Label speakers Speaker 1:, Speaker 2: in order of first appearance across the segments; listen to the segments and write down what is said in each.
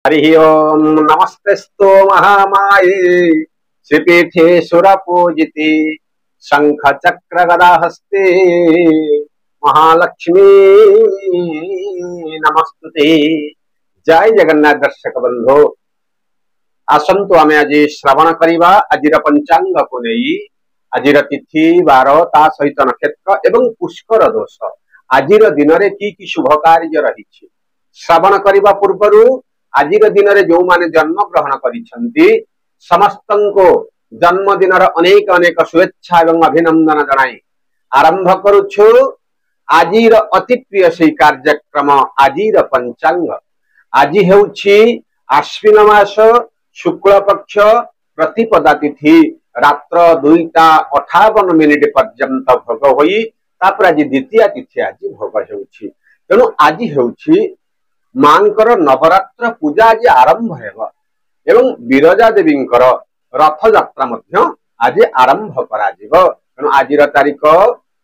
Speaker 1: हरि ओम नमस्तेस्तु महामाये श्रीपीठे सुरपूजिते शंख चक्र गदा हस्ते महालक्ष्मी नमस्तुते। जय जगन्नाथ दर्शक बंधु आसंतु आमे आज श्रवण करिबा आजिर पंचांग को नहीं आजिर तिथि बार ता सहित नक्षत्र एवं पुष्कर दोष आजिर दिन रे की शुभ कार्य रही श्रवण करिबा पूर्वरु आजिर दिन रे जो माने जन्म ग्रहण करिसंती समस्तंको जन्मदिन अनेक अनेक शुभेच्छा एवं अभिनंदन जनाई आरंभ करुछु आजिर अति प्रिय से कार्यक्रम आजिर पंचांग। आज हेउछि आश्विन मास शुक्ल पक्ष प्रतिपदा तिथि रात्र 2:58 पर्यंत भोग होई तापर आज द्वितीय तिथि आज भोग हेउछि। तेणु आज हेउछि मांकर नवरात्र पूजा आज आरंभ हेब एवं विरजा देवींकर रथ यात्रा मध्य आज आरंभ करा जिवो। तेणु आजिर तारीख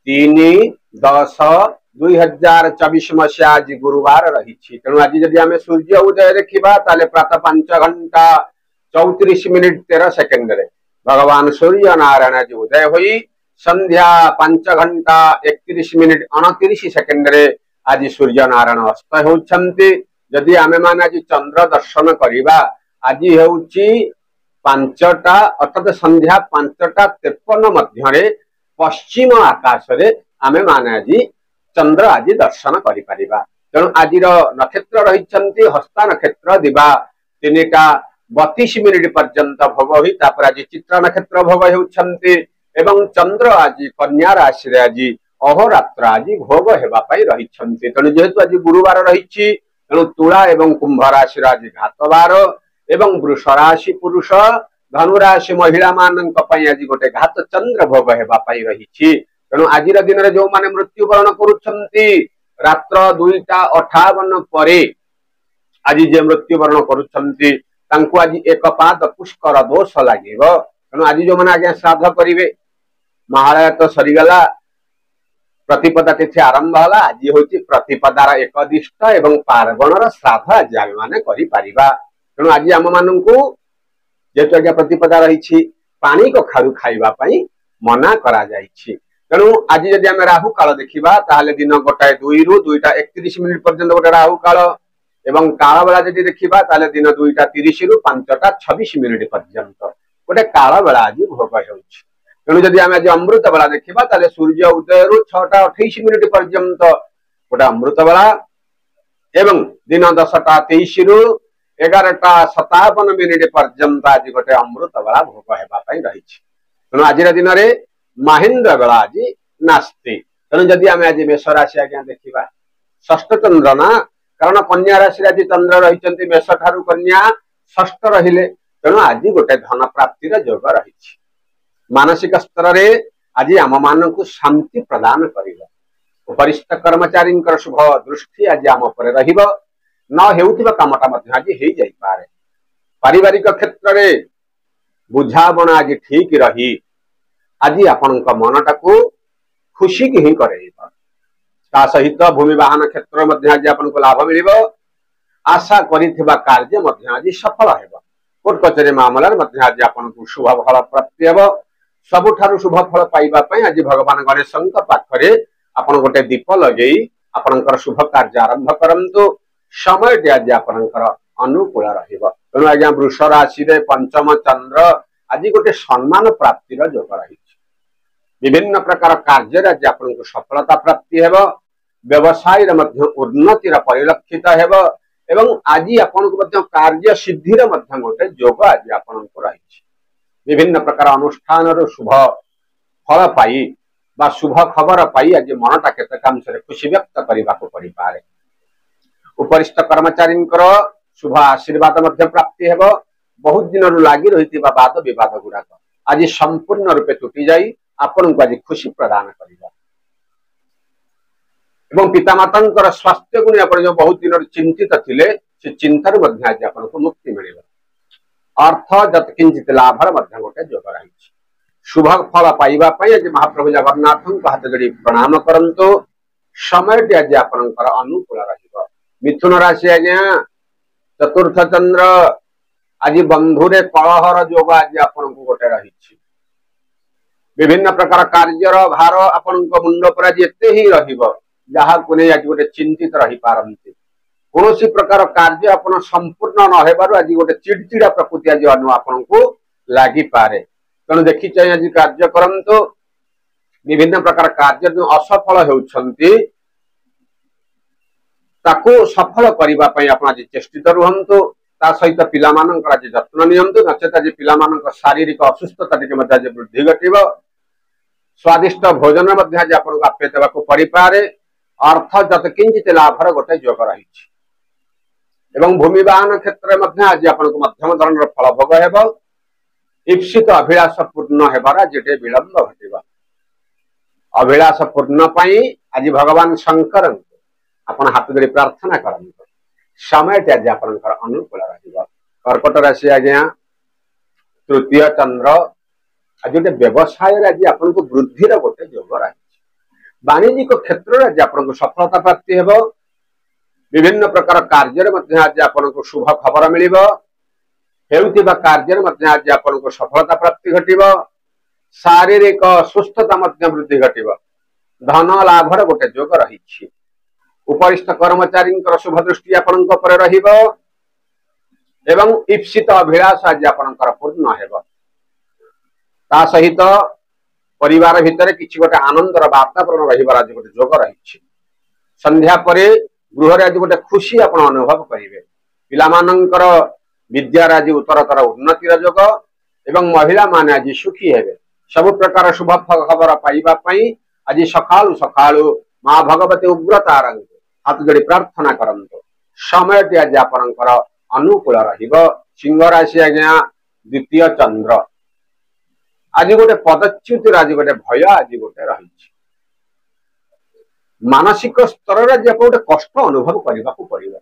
Speaker 1: 3-10-2024 मसीहा आज गुरुवार रही। तेणु आज जदि आमे सूर्य उदय देखिबा ताले प्रातः 5:34 रे भगवान सूर्य नारायण आज उदय होई संध्या 5:31 रे आज सूर्य नारायण अस्त होउछंती। जदि आमे माने आज चंद्र दर्शन करिबा आज हेउची 5टा अर्थात संध्या 5:53 मध्यरे पश्चिम आकाश रे आमे माने आज चंद्र आज दर्शन करि परिबा। तेणु आजिर नक्षत्र रहिछंती हस्ता नक्षत्र दिबा 3:32 पर्यंत भोग होई तापर आज चित्रा नक्षत्र भोग हेउछंती एवं चंद्र आज कन्या राशि रे आज अहोरात्र आज भोग हेबा पई रहिछंती। तेणु जेहेतु आज गुरुवार रहिछि तेणु तुला एवं कुंभ राशि आज घातवार एवं वृष राशि पुरुष धनु राशि महिला मानक पई आज गोटे घात चंद्र भोग हेबा पई रहिछि। तेणु आजिर दिन रे जो माने मृत्युवरण करूछंती रात्र 2:58 परे आज जे मृत्युवरण करूछंती तांको आज एक पाद पुष्कर दोष लागिबो। तेणु आज जो माने आज्ञा श्राद्ध करिवे महालय तो सरीगला प्रतिपदा तिथि आरंभ हला। आज होची प्रतिपदार एकदिष्ट एवं पार्वणर श्राद्ध आज आमे माने करि परिबा। तेणु आज आम माननकु जेतु आज्ञा प्रतिपदा रहिछि पानी को खारु खाइबा पई मना करा जाइछि। तेणु आज जदि आमे राहु काल देखिबा ताहाले दिन 1:02 रु 2:31 पर्यंत गोटे राहु काल एवं काल बेला जदि देखिबा ताहाले दिन 2:30 रु 5:26 पर्यंत गोटे काल बेला आज भोग हेउछि। तेणु जदि आमे आज अमृत बेला देखिबा ताहाले सूर्य उदय रु 6:28 पर्यंत गोटे अमृत बेला एवं दिन 10:23 रु 11:57 पर्यंत आज गोटे अमृत बेला भोग हेबा पई रहिछि। तेणु आजिर दिन रे महेंद्र बेला आज नास्ति। तेणु जदि आमे आज मेष राशि आज्ञा देखिबा षष्ठ चंद्र ना कारण कन्या राशि आज चंद्र रहिचंती मेष ठारू कन्या षष्ठ रहिले। तेणु आज गोटे धन प्राप्तिर योग रहिछि। मानसिक स्तर रे आज आम मानकु शांति प्रदान करिबो। उपरिष्ठ कर्मचारी शुभ दृष्टि आज आम पर रहिबो। न हेउथिबा कामटा मध्य आज हेइ जाई पारे। पारिवारिक क्षेत्र रे बुझाबणा आज ठीक रही आज आपनक मनटाकू खुशी की ही करेइबो। ता सहित भूमि वाहन क्षेत्र मध्य आज आपनको लाभ मिलिबो। आशा करिथिबा कार्य मध्य आज सफल हेबो। कोर्ट कचेरी मामला मध्य आज आपनको शुभ फल प्राप्ति हेबो। सबुठारु शुभ फल पाइबा पई आज भगवान गणेशଙ୍କ पाखरे आपण गोटे दीप लगेई आपणकर शुभ कार्य आरंभ करंतु। समय आज आपणकर अनुकूल रहिबो। तेणु आज्ञा वृष राशि रे पंचम चंद्र आज गोटे सम्मान प्राप्तिर योग रही। विभिन्न प्रकार कार्य आज आपनको सफलता प्राप्ति हेबो। व्यवसाय रे मध्य उन्नतिर परिलक्षित हेबो एवं आज आपनको मध्य कार्य सिद्धिर मध्य गोटे योग आज आपनको रही। विभिन्न प्रकार अनुष्ठान रो शुभ फल पाई बा शुभ खबर पाई आज मनटा केते कांश रे खुशी व्यक्त करिबा को परि पारे। उपरिष्ठ कर्मचारी शुभ आशीर्वाद मध्य प्राप्ति हेबो। बहुत दिन रु लागि रहितिबा वाद विवाद गुडाक आज संपूर्ण रूपे टूटी जाई आपनको आज खुशी प्रदान करिबा। एवं पितामातांकर स्वास्थ्य को आपण जो बहुत दिन रु चिंतित थिले से चिंतार मध्य आज आपनको मुक्ति मिलिबा। अर्थ जतकिंचित लाभर मध्य गोटे योग रही। शुभ फल पाइबा पई आज महाप्रभु जगन्नाथଙ୍କ हाथ जोड़ी प्रणाम करंतु। समय आज आपनकर अनुकूल रहिबो। मिथुन राशि आज्ञा चतुर्थ चंद्र आज बंधुरे कलहर जोग आज आपण गोटे रही विभिन्न प्रकार कार्यर भार आपण मुंड पर आज एते ही रहा आज गोटे चिंतित रही पारती कौन प्रकार कार्य आपण संपूर्ण न हेबारु आज गोटे चिड़चिड़ा प्रकृति आज आपण को लगी पारे तेणु देखी चाहिए आज कार्य करंतु विभिन्न प्रकार कार्य जो असफल होउछंती ताकू सफल करबा पई आपण आज चेष्टित रुहंतु ता सहित पिला मानकर आज जत्न नियंतु नचेत आज पिला मानक शारीरिक असुस्थता टिके मध्ये आज वृद्धि घटिबो स्वादिष्ट भोजन मध्ये आज आपण को आप्य देबाको परि पारे अर्थ जत किंचित लाभर गोटे योग रही एवं भूमि वाहन क्षेत्र में आज आपण को मध्यम धरण फल भोग हेबो इप्सित अभिलाष पूर्ण हेबार जेटे विलंब घटिबो अभिलाष पूर्ण पई आज भगवान शंकर आपण हाथ जोड़ी प्रार्थना करंतु समय आज आपण अनुकूल रहिबो कर्कट राशि आज्ञा तृतीय चंद्र आज गोटे व्यवसाय आज आपण को वृद्धि गोटे योग रही वाणिज्यिक क्षेत्र आज आपण को सफलता प्राप्ति हेबो विभिन्न प्रकार कार्य मध्य आज आपण को शुभ खबर मिलिबो हेउतिबा कार्य मध्य आज आपण को सफलता प्राप्ति घटिबो शारीरिक सुस्थता मध्य वृद्धि घटिबो धन लाभर गोटे योग रही उपरिष्ठ कर्मचारी शुभ दृष्टि आपण पर रहिबो एवं इप्सित अभिलाष आज आपण पूर्ण हेबो ता सहित परिवार भितर किछि गोटे आनंदर वातावरण रहिबार आज गोटे योग रही संध्या परे गृह आज गोटे खुशी आप अनुभव करेंगे पिलामानंकर विद्यार आज उत्तरतर उन्नतिर योग एवं महिला माने आज सुखी हेबे सब प्रकार शुभ खबर पाइबा पई आज सकाळु सकाळु माँ भगवती उग्रतारंग हाथ जोड़ी प्रार्थना करंतु समय आज आपणकर अनुकूल रहिबो सिंह राशि आज्ञा द्वितीय चंद्र आज गोटे पदच्युतिर आज गोटे भय आज गोटे रही मानसिक स्तर आज गोटे कष्ट अनुभव करने को पड़ो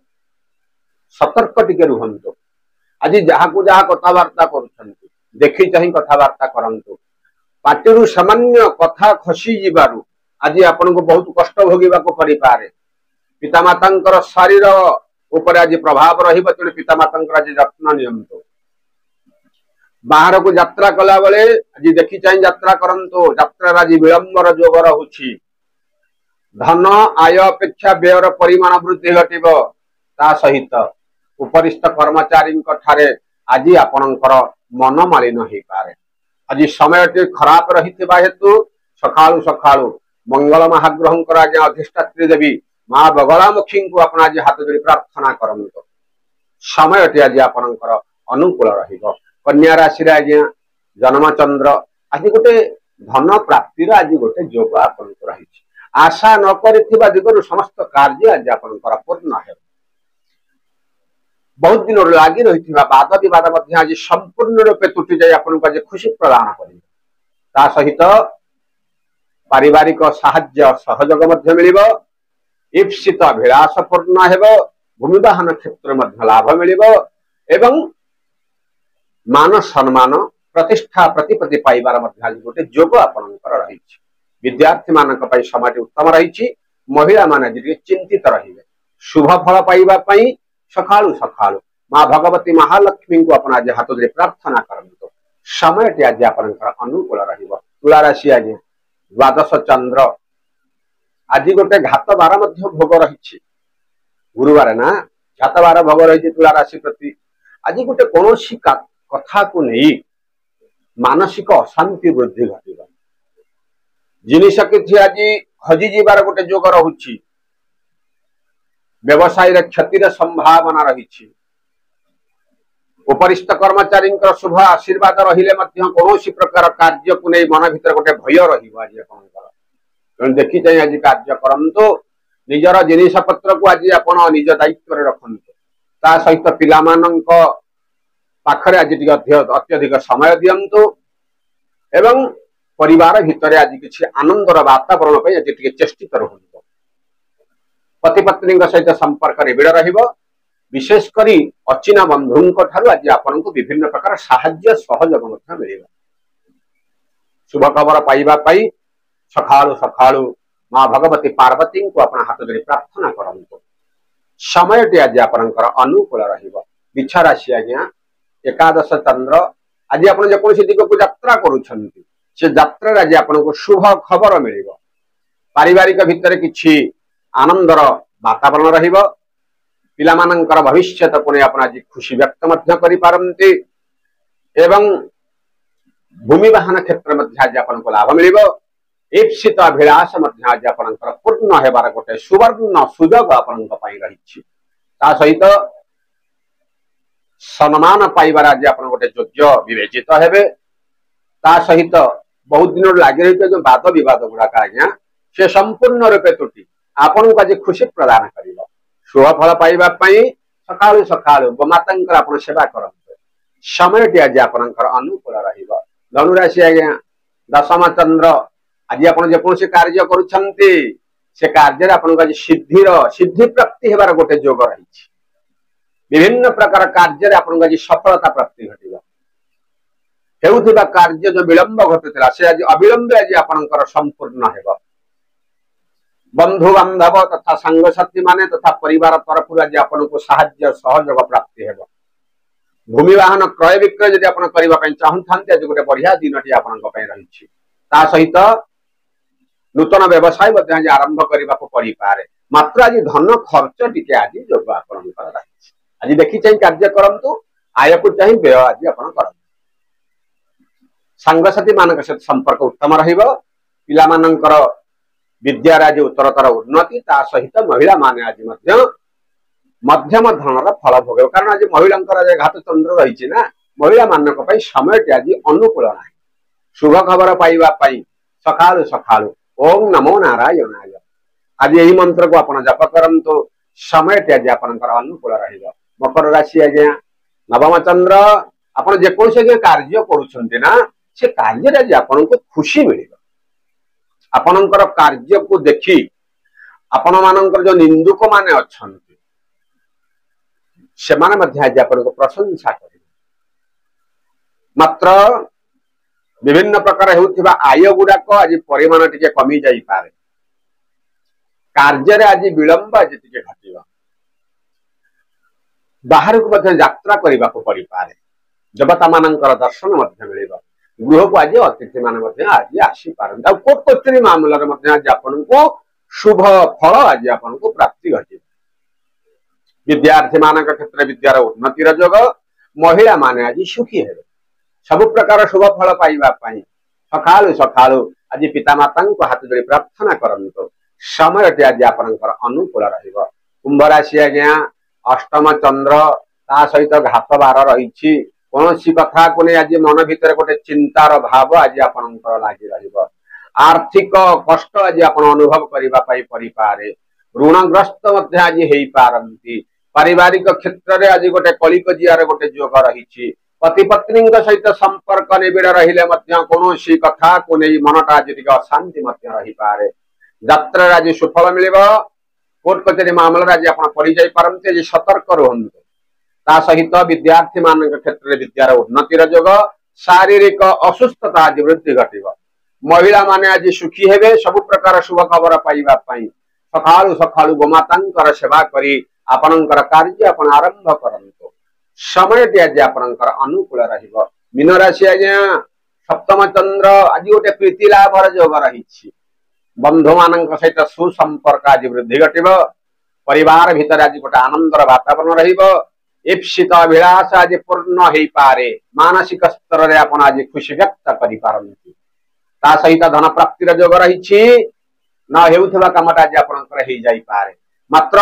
Speaker 1: सतर्क टिके रुहंतु आज जहाँ को जहाँ कथबार्ता करुछंती देखी चाही कथबार्ता करंतु पार्टी सामान्य कथा खसी जीवारु आज आपन को बहुत कष्ट भोगिबा को पड़ी पारे पितामातांकर शरीर ऊपर आज प्रभाव रहिबो तेणु पितामातांकर आज जत्न नियंतु बाहर को यात्रा कला बेले आज देखी चाही यात्रा करंतु यात्रा आज विलंबर जोग रहुछि धन आय अपेक्षा व्ययर परिमाण वृद्धि घटिबो ता सहित उपरिष्ठ कर्मचारी ठारे आज आपणकर मन मालिन हो पारे आज समय खराब रही हेतु सकाळु सकाळु मंगल महाग्रह आज अधिष्ठात्री देवी माँ बगलामुखी को आप आज हाथ जोड़ी प्रार्थना करंतु समय आज आपणकर अनुकूल रहिबो कन्या राशि आज्ञा जन्मचंद्र आज गोटे धन प्राप्तिर आज गोटे योग आपको रही आशा न करिथिबा दिगरु समस्त कार्य आज आपणकर पूर्ण हे बहुत दिन लगी रही वाद विवाद मध्य आज संपूर्ण रूपे तुटी जाए आपको आज खुशी प्रदान कर सहित पारिवारिक साहाय्य सहयोग मध्य मिलिबो इप्सित अभिलाष पूर्ण हेबो भूमि वाहन क्षेत्र मध्य लाभ मिलिबो एवं मान सम्मान प्रतिष्ठा प्रतिपत्ति पाइबार मध्य आज गोटे योग आपणकर रही विद्यार्थी मानक पई समय उत्तम रही महिला माने आज चिंतित रहिबे शुभ फल पाइबा पई सकाळु सकाळु माँ भगवती महालक्ष्मी को अपना आज हाथ जोड़ी प्रार्थना करंतु समय आज आपणकर अनुकूल रहिबो तुला राशि आज द्वादश चंद्र आज गोटे घात बार मध्य भोग रही गुरुवार ना घात बार भोग रही तुला राशि प्रति आज गोटे कौन कथा को नहीं मानसिक अशांति वृद्धि घटिबा जिनिस किछि आज हजि जीवार गोटे जोग रहुछि व्यवसाय क्षतिर संभावना रही उपरिष्ठ कर्मचारी शुभ आशीर्वाद रहिले कौन प्रकार कार्य को नहीं मन भीतर गोटे भय रही देखी चाहिए आज कार्य करंतु निजर जिनिस पत्र को आज आप निज दायित्व रखंतु ता सहित पिला पाखरे आज अत्यधिक समय दियंतु एवं परिवार भितर आज किसी आनंदर वातावरण पे आज चेष्टित रुहंतु पति पत्नी सहित संपर्क निबिड़ रहिबो विशेषकर अचिना बंधु ठारू आज आपन को विभिन्न प्रकार साहाय्य सहयोग मध्य मिलिबो शुभ खबर पाइबा पाई सकाळु सकाळु माँ भगवती पार्वती को अपना हाथ जोड़ी प्रार्थना करंतु ସମୟଟି ଆଜି ଆପଣଙ୍କର ଅନୁକୂଳ ରହିବ। ବିଛା ରାଶି ଆଜ୍ଞା ଏକାଦଶ ଚନ୍ଦ୍ର। ଆଜି ଆପଣ ଯେକୌଣସି ଦିଗକୁ ଯାତ୍ରା କରୁଛନ୍ତି ସେ ଯାତ୍ରାରେ ଆଜି ଆପଣଙ୍କୁ ଶୁଭ ଖବର ମିଳିବ। ପାରିବାରିକ ଭିତରେ କିଛି ଆନନ୍ଦର ବାତାବରଣ ରହିବ। ପିଲାମାନଙ୍କର ଭବିଷ୍ୟତକୁ ନେଇ ଆପଣ ଆଜି ଖୁସି ବ୍ୟକ୍ତ ମଧ୍ୟ କରିପାରନ୍ତି ଏବଂ ଭୂମି ବାହନ କ୍ଷେତ୍ର ମଧ୍ୟ ଆଜି ଆପଣଙ୍କୁ ଲାଭ ମିଳିବ। ଇପ୍ସିତ ଅଭିଳାଷ ମଧ୍ୟ ଆଜି ଆପଣଙ୍କର ପୂର୍ଣ୍ଣ ହେବାର ଗୋଟେ ସୁବର୍ଣ୍ଣ ସୁଯୋଗ ଆପଣଙ୍କ ପାଇଁ ରହିଛି। ତା ସହିତ ସମ୍ମାନ ପାଇବାର ଆଜି ଆପଣ ଗୋଟେ ଯୋଗ୍ୟ ବିବେଚିତ ହେବେ। ତା ସହିତ ବହୁତ ଦିନରୁ ଲାଗି ରହିଥିବା ଯୋଉ ବାଦ ବିବାଦ ଗୁଡାକ ଆଜ୍ଞା ସେ ସମ୍ପୂର୍ଣ୍ଣ ରୂପେ ତୁଟି ଆପଣଙ୍କୁ ଆଜି ଖୁସି ପ୍ରଦାନ କରିବ। ଶୁଭ ଫଳ ପାଇବା ପାଇଁ ସକାଳୁ ସକାଳୁ ଗୋମାତାଙ୍କର ଆପଣ ସେବା କରନ୍ତୁ। ସମୟଟି ଆଜି ଆପଣଙ୍କର ଅନୁକୂଳ ରହିବ। ଧନୁରାଶି ଆଜ୍ଞା ଦଶମ ଚନ୍ଦ୍ର। ଆଜି ଆପଣ ଯେକୌଣସି କାର୍ଯ୍ୟ କରୁଛନ୍ତି ସେ କାର୍ଯ୍ୟରେ ଆପଣଙ୍କୁ ଆଜି ସିଦ୍ଧି ପ୍ରାପ୍ତି ହେବାର ଗୋଟେ ଯୋଗ ରହିଛି। ବିଭିନ୍ନ ପ୍ରକାର କାର୍ଯ୍ୟରେ ଆପଣଙ୍କୁ ଆଜି ସଫଳତା ପ୍ରାପ୍ତି ଘଟିବ। ହେଉଥିବା କାର୍ଯ୍ୟ ଯୋଉ ବିଳମ୍ବ ଘଟୁଥିଲା ସେ ଆଜି ଅବିଳମ୍ବେ ଆଜି ଆପଣଙ୍କର ସମ୍ପୂର୍ଣ୍ଣ ହେବ। ବନ୍ଧୁ ବାନ୍ଧବ ତଥା ସାଙ୍ଗସାଥୀ ମାନେ ତଥା ପରିବାର ତରଫରୁ ଆଜି ଆପଣଙ୍କୁ ସାହାଯ୍ୟ ସହଯୋଗ ପ୍ରାପ୍ତି ହେବ। ଭୂମି ବାହନ କ୍ରୟ ବିକ୍ରୟ ଯଦି ଆପଣ କରିବା ପାଇଁ ଚାହୁଁଥାନ୍ତି ଆଜି ଗୋଟେ ବଢିଆ ଦିନଟି ଆପଣଙ୍କ ପାଇଁ ରହିଛି। ତା ସହିତ ନୂତନ ବ୍ୟବସାୟ ମଧ୍ୟ ଆଜି ଆରମ୍ଭ କରିବାକୁ ପଡିପାରେ। ମାତ୍ର ଆଜି ଧନ ଖର୍ଚ୍ଚ ଟିକେ ଆଜି ଯୋଗ ଆପଣଙ୍କର ରହିଛି। ଆଜି ଦେଖି ଚାହିଁ କାର୍ଯ୍ୟ କରନ୍ତୁ। ଆୟକୁ ଚାହିଁ ବ୍ୟୟ ଆଜି ଆପଣ କରନ୍ତୁ। ସାଙ୍ଗସାଥୀ ମାନଙ୍କ ସହିତ ସମ୍ପର୍କ ଉତ୍ତମ ରହିବ। ପିଲାମାନଙ୍କର ବିଦ୍ୟାରେ ଆଜି ଉତ୍ତରତର ଉନ୍ନତି। ତା ସହିତ ମହିଳା ମାନେ ଆଜି ମଧ୍ୟ ମଧ୍ୟମ ଧରଣର ଫଳ ଭୋଗିବ। କାରଣ ଆଜି ମହିଳାଙ୍କର ଘାତ ଚନ୍ଦ୍ର ରହିଛି ନା, ମହିଳା ମାନଙ୍କ ପାଇଁ ସମୟଟି ଆଜି ଅନୁକୂଳ ନାହିଁ। ଶୁଭ ଖବର ପାଇବା ପାଇଁ ସକାଳୁ ସକାଳୁ ଓಂ ନମୋ ନାରାୟଣାୟ ଆଜି ଏହି ମନ୍ତ୍ରକୁ ଆପଣ ଜପ କରନ୍ତୁ। ସମୟଟି ଆଜି ଆପଣଙ୍କର ଅନୁକୂଳ ରହିବ। ମକର ରାଶି ଆଜ୍ଞା ନବମ ଚନ୍ଦ୍ର। ଆପଣ ଯେକୌଣସି ଆଜ୍ଞା କାର୍ଯ୍ୟ କରୁଛନ୍ତି ନା ସେ କାର୍ଯ୍ୟରେ ଆଜି ଆପଣଙ୍କୁ ଖୁସି ମିଳିବ। ଆପଣଙ୍କର କାର୍ଯ୍ୟକୁ ଦେଖି ଆପଣ ମାନଙ୍କର ଯୋଉ ନିନ୍ଦୁକ ମାନେ ଅଛନ୍ତି ସେମାନେ ମଧ୍ୟ ଆଜି ଆପଣଙ୍କୁ ପ୍ରଶଂସା କରିବେ। ମାତ୍ର ବିଭିନ୍ନ ପ୍ରକାର ହେଉଥିବା ଆୟ ଗୁଡାକ ଆଜି ପରିମାଣ ଟିକେ କମି ଯାଇପାରେ। କାର୍ଯ୍ୟରେ ଆଜି ବିଳମ୍ବ ଆଜି ଟିକେ ଘଟିବ। ବାହାରକୁ ମଧ୍ୟ ଯାତ୍ରା କରିବାକୁ ପଡିପାରେ। ଦେବତା ମାନଙ୍କର ଦର୍ଶନ ମଧ୍ୟ ମିଳିବ। ଗୃହକୁ ଆଜି ଅତିଥି ମାନେ ମଧ୍ୟ ଆଜି ଆସିପାରନ୍ତି। ଆଉ କୋର୍ଟ କଚେରୀ ମାମଲାରେ ମଧ୍ୟ ଆଜି ଆପଣଙ୍କୁ ଶୁଭ ଫଳ ଆଜି ଆପଣଙ୍କୁ ପ୍ରାପ୍ତି ଘଟିବ। ବିଦ୍ୟାର୍ଥୀ ମାନଙ୍କ କ୍ଷେତ୍ରରେ ବିଦ୍ୟାର ଉନ୍ନତିର ଯୋଗ। ମହିଳା ମାନେ ଆଜି ସୁଖୀ ହେବେ। ସବୁ ପ୍ରକାର ଶୁଭ ଫଳ ପାଇବା ପାଇଁ ସକାଳୁ ସକାଳୁ ଆଜି ପିତାମାତାଙ୍କୁ ହାତ ଧରି ପ୍ରାର୍ଥନା କରନ୍ତୁ। ସମୟଟି ଆଜି ଆପଣଙ୍କର ଅନୁକୂଳ ରହିବ। କୁମ୍ଭ ରାଶି ଆଜ୍ଞା ଅଷ୍ଟମ ଚନ୍ଦ୍ର। ତା ସହିତ ଘାତ ବାର ରହିଛି। କୌଣସି କଥାକୁ ନେଇ ଆଜି ମନ ଭିତରେ ଗୋଟେ ଚିନ୍ତାର ଭାବ ଆଜି ଆପଣଙ୍କର ଲାଗି ରହିବ। ଆର୍ଥିକ କଷ୍ଟ ଆଜି ଆପଣ ଅନୁଭବ କରିବା ପାଇଁ ପଡିପାରେ। ଋଣଗ୍ରସ୍ତ ମଧ୍ୟ ଆଜି ହେଇପାରନ୍ତି। ପାରିବାରିକ କ୍ଷେତ୍ରରେ ଆଜି ଗୋଟେ କଳିକଜିଆର ଗୋଟେ ଯୋଗ ରହିଛି। ପତି ପତ୍ନୀଙ୍କ ସହିତ ସମ୍ପର୍କ ନିବିଡ଼ ରହିଲେ ମଧ୍ୟ କୌଣସି କଥାକୁ ନେଇ ମନଟା ଆଜି ଟିକେ ଅଶାନ୍ତି ମଧ୍ୟ ରହିପାରେ। ଯାତ୍ରାରେ ଆଜି ସୁଫଳ ମିଳିବ। କୋର୍ଟ କଚେରୀ ମାମଲାରେ ଆଜି ଆପଣ ପଡିଯାଇ ପାରନ୍ତି। ଆଜି ସତର୍କ ରୁହନ୍ତୁ। ତା ସହିତ ବିଦ୍ୟାର୍ଥୀ ମାନଙ୍କ କ୍ଷେତ୍ରରେ ବିଦ୍ୟାର ଉନ୍ନତିର ଯୋଗ। ଶାରୀରିକ ଅସୁସ୍ଥତା ଆଜି ବୃଦ୍ଧି ଘଟିବ। ମହିଳା ମାନେ ଆଜି ସୁଖୀ ହେବେ। ସବୁ ପ୍ରକାର ଶୁଭ ଖବର ପାଇବା ପାଇଁ ସକାଳୁ ସକାଳୁ ଗୋମାତାଙ୍କର ସେବା କରି ଆପଣଙ୍କର କାର୍ଯ୍ୟ ଆପଣ ଆରମ୍ଭ କରନ୍ତୁ। ସମୟଟି ଆଜି ଆପଣଙ୍କର ଅନୁକୂଳ ରହିବ। ମୀନ ରାଶି ଆଜ୍ଞା ସପ୍ତମ ଚନ୍ଦ୍ର। ଆଜି ଗୋଟେ ପ୍ରୀତି ଲାଭର ଯୋଗ ରହିଛି। ବନ୍ଧୁ ମାନଙ୍କ ସହିତ ସୁସମ୍ପର୍କ ଆଜି ବୃଦ୍ଧି ଘଟିବ। ପରିବାର ଭିତରେ ଆଜି ଗୋଟେ ଆନନ୍ଦର ବାତାବରଣ ରହିବ। ଇପ୍ସିତ ଅଭିଳାଷ ଆଜି ପୂର୍ଣ୍ଣ ହେଇପାରେ। ମାନସିକ ସ୍ତରରେ ଆପଣ ଆଜି ଖୁସି ବ୍ୟକ୍ତ କରିପାରନ୍ତି। ତା ସହିତ ଧନ ପ୍ରାପ୍ତିର ଯୋଗ ରହିଛି। ନ ହେଉଥିବା କାମଟା ଆଜି ଆପଣଙ୍କର ହେଇଯାଇପାରେ। ମାତ୍ର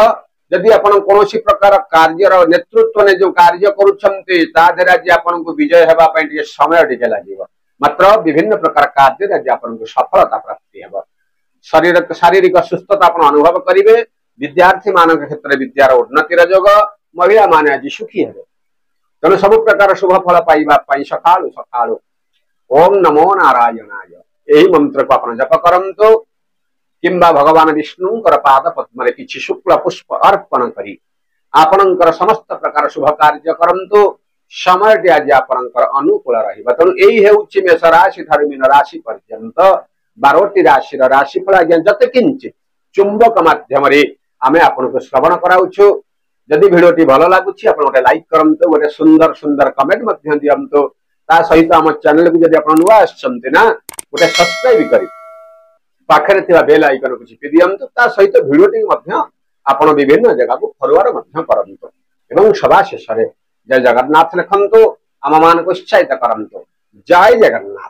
Speaker 1: ଯଦି ଆପଣ କୌଣସି ପ୍ରକାର କାର୍ଯ୍ୟର ନେତୃତ୍ୱ ନେଇ ଯୋଉ କାର୍ଯ୍ୟ କରୁଛନ୍ତି ତା ଦେହରେ ଆଜି ଆପଣଙ୍କୁ ବିଜୟ ହେବା ପାଇଁ ଟିକେ ସମୟ ଟିକେ ଲାଗିବ। ମାତ୍ର ବିଭିନ୍ନ ପ୍ରକାର କାର୍ଯ୍ୟରେ ଆଜି ଆପଣଙ୍କୁ ସଫଳତା ପ୍ରାପ୍ତି ହେବ। ଶାରୀରିକ ସୁସ୍ଥତା ଆପଣ ଅନୁଭବ କରିବେ। ବିଦ୍ୟାର୍ଥୀ ମାନଙ୍କ କ୍ଷେତ୍ରରେ ବିଦ୍ୟାର ଉନ୍ନତିର ଯୋଗ। ମହିଳା ମାନେ ଆଜି ସୁଖୀ ହେବେ। ତେଣୁ ସବୁ ପ୍ରକାର ଶୁଭ ଫଳ ପାଇବା ପାଇଁ ସକାଳୁ ସକାଳୁ ଓಂ ନମୋ ନାରାୟଣାୟ ଏହି ମନ୍ତ୍ରକୁ ଆପଣ ଜପ କରନ୍ତୁ। କିମ୍ବା ଭଗବାନ ବିଷ୍ଣୁଙ୍କର ପାଦ ପଦ୍ମରେ କିଛି ଶୁକ୍ଳ ପୁଷ୍ପ ଅର୍ପଣ କରି ଆପଣଙ୍କର ସମସ୍ତ ପ୍ରକାର ଶୁଭ କାର୍ଯ୍ୟ କରନ୍ତୁ। ସମୟଟି ଆଜି ଆପଣଙ୍କର ଅନୁକୂଳ ରହିବ। ତେଣୁ ଏଇ ହେଉଛି ମେଷ ରାଶି ଠାରୁ ମୀନ ରାଶି ପର୍ଯ୍ୟନ୍ତ 12ଟି ରାଶିର ରାଶିଫଳ ଆଜ୍ଞା ଯତେ କିଞ୍ଚିତ ଚୁମ୍ବକ ମାଧ୍ୟମରେ ଆମେ ଆପଣଙ୍କୁ ଶ୍ରବଣ କରାଉଛୁ। जदि भिडियोटी भल लगुच आप गोटे लाइक करंतु गोटे सुंदर सुंदर कमेंट मध्य दियंतु ता सहित आम चैनल को जदि आप नुआ आछंती ना गोटे सब्सक्राइब करी पाखरे थिबा बेल आइकन को चिपि दियंतु ता सहित भिडियोटी मध्य आपण विभिन्न जगह को फॉरवर्ड मध्य करंतु एवं सभा शेष जय जगन्नाथ लिखंतु आम मान को उत्साहित करंतु जय जगन्नाथ।